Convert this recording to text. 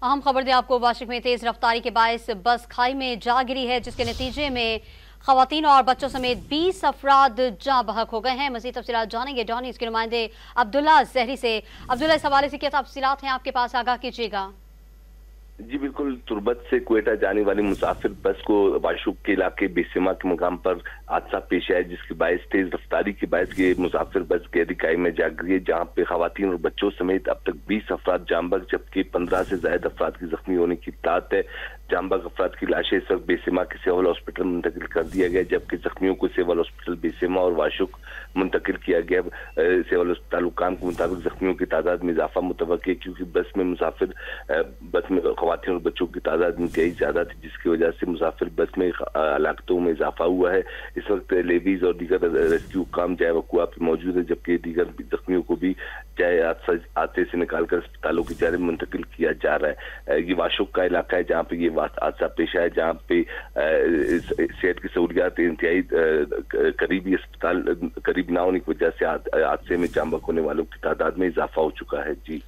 अहम खबर दें आपको, वाशिक में तेज रफ्तारी के बायस बस खाई में जा गिरी है, जिसके नतीजे में खवातीन और बच्चों समेत 20 अफराद जाँ बहक हो गए हैं। मज़ीद तफसीलात जानेंगे डॉन न्यूज़ के नुमाइंदे अब्दुल्ला ज़हरी से। अब्दुल्ला, इस हवाले से क्या तफसीलात हैं आपके पास, आगाह कीजिएगा। जी बिल्कुल, तुर्बत से क्वेटा जाने वाली मुसाफिर बस को वाशुक के इलाके बेसिमा के मुकाम पर हादसा पेश आया, जिसके बायस तेज रफ्तारी के बायस ये मुसाफिर बस गहरी खाई में जा गिरी है, जहां पे खवातीन और बच्चों समेत अब तक 20 अफराद जांबक जबकि 15 से ज्यादा अफराद की जख्मी होने की इत्तलात है। जांबक अफराद की लाशें इस वक्त बेसिमा के सिविल हॉस्पिटल मुंतकिल कर दिया गया, जबकि जख्मियों को सिविल हॉस्पिटल बेसिमा और वाशुक मुंतकिल किया गया। सिविल हॉस्पिटल हुकाम के मुताबिक जख्मियों की तादाद में इजाफा मुतवक्किल है, क्योंकि बस में खवातीन और बच्चों की तादाद इंतहाई ज्यादा थी, जिसकी वजह से मुसाफिर बस में हलाकतों में इजाफा हुआ है। इस वक्त लेवीज और दीगर रेस्क्यू काम जाए वकुआ पे मौजूद है, जबकि दीगर जख्मियों को भी जाए हादसे से निकालकर अस्पतालों की जानिब मुंतकिल किया जा रहा है। ये वाशुक का इलाका है जहाँ पे ये हादसा पेश आया, जहाँ पे सेहत की सहूलियात इंतहाई करीबी अस्पताल करीब ना होने की वजह से हादसे में जांबक होने वालों की तादाद में इजाफा हो चुका है। जी।